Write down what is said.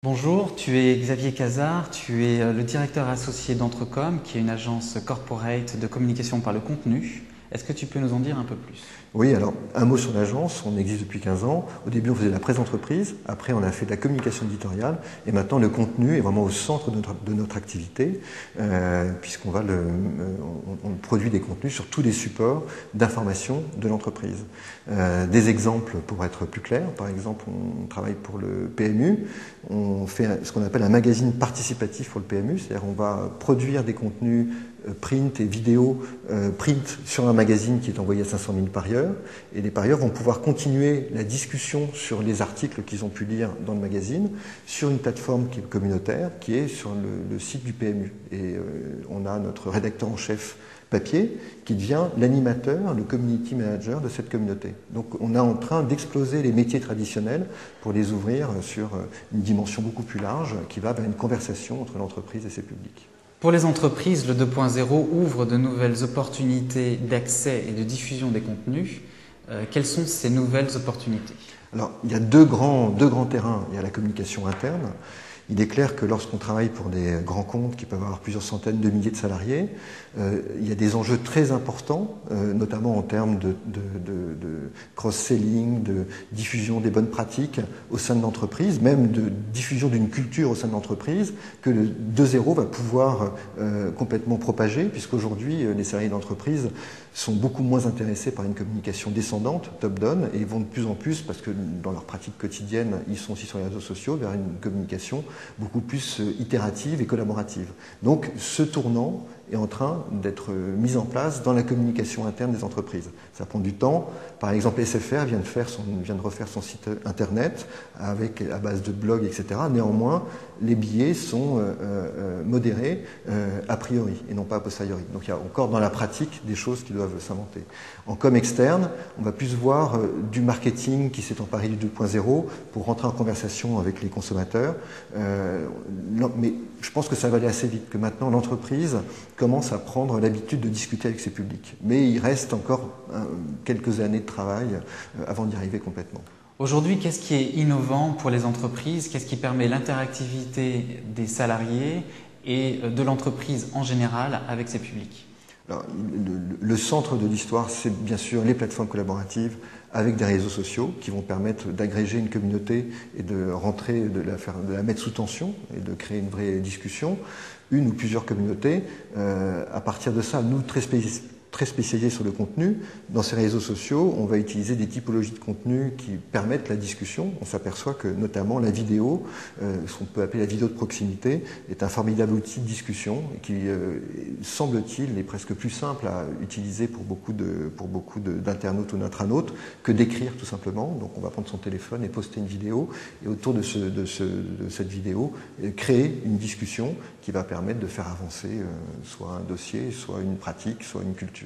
Bonjour, tu es Xavier Cazard, tu es le directeur associé d'Entrecom, qui est une agence corporate de communication par le contenu. Est-ce que tu peux nous en dire un peu plus? Oui, alors un mot sur l'agence, on existe depuis 15 ans. Au début on faisait de la presse d'entreprise, après on a fait de la communication éditoriale et maintenant le contenu est vraiment au centre de notre activité puisqu'on on produit des contenus sur tous les supports d'information de l'entreprise. Des exemples pour être plus clair, par exemple on travaille pour le PMU, on fait ce qu'on appelle un magazine participatif pour le PMU, c'est-à-dire on va produire des contenus print et vidéo print sur un magazine qui est envoyé à 500 000 parieurs et les parieurs vont pouvoir continuer la discussion sur les articles qu'ils ont pu lire dans le magazine sur une plateforme qui est communautaire qui est sur le site du PMU et on a notre rédacteur en chef papier qui devient l'animateur, le community manager de cette communauté. Donc on est en train d'exploser les métiers traditionnels pour les ouvrir sur une dimension beaucoup plus large qui va vers une conversation entre l'entreprise et ses publics. Pour les entreprises, le 2.0 ouvre de nouvelles opportunités d'accès et de diffusion des contenus. Quelles sont ces nouvelles opportunités? Alors, il y a deux grands terrains. Il y a la communication interne. Il est clair que lorsqu'on travaille pour des grands comptes qui peuvent avoir plusieurs centaines de milliers de salariés, il y a des enjeux très importants, notamment en termes de cross-selling, de diffusion des bonnes pratiques au sein de l'entreprise, même de diffusion d'une culture au sein de l'entreprise, que le 2.0 va pouvoir complètement propager, puisqu'aujourd'hui, les salariés d'entreprise sont beaucoup moins intéressés par une communication descendante, top-down, et vont de plus en plus, parce que dans leur pratique quotidienne, ils sont aussi sur les réseaux sociaux, vers une communication beaucoup plus itérative et collaborative. Donc ce tournant est en train d'être mis en place dans la communication interne des entreprises. Ça prend du temps. Par exemple, SFR vient de refaire son site internet à base de blogs, etc. Néanmoins, les billets sont modérés a priori et non pas a posteriori. Donc il y a encore dans la pratique des choses qui doivent s'inventer. En com externe, on va plus voir du marketing qui s'est emparé du 2.0 pour rentrer en conversation avec les consommateurs. Mais je pense que ça va aller assez vite, que maintenant l'entreprise commence à prendre l'habitude de discuter avec ses publics. Mais il reste encore quelques années de travail avant d'y arriver complètement. Aujourd'hui, qu'est-ce qui est innovant pour les entreprises? Qu'est-ce qui permet l'interactivité des salariés et de l'entreprise en général avec ses publics? Alors, le centre de l'histoire, c'est bien sûr les plateformes collaboratives avec des réseaux sociaux qui vont permettre d'agréger une communauté et de la mettre sous tension et de créer une vraie discussion, une ou plusieurs communautés. À partir de ça, nous, très spécialisés sur le contenu, dans ces réseaux sociaux, on va utiliser des typologies de contenu qui permettent la discussion. On s'aperçoit que notamment la vidéo, ce qu'on peut appeler la vidéo de proximité, est un formidable outil de discussion et qui, semble-t-il, est presque plus simple à utiliser pour beaucoup d'internautes ou d'intranautes que d'écrire tout simplement. Donc on va prendre son téléphone et poster une vidéo et autour de cette vidéo, créer une discussion qui va permettre de faire avancer soit un dossier, soit une pratique, soit une culture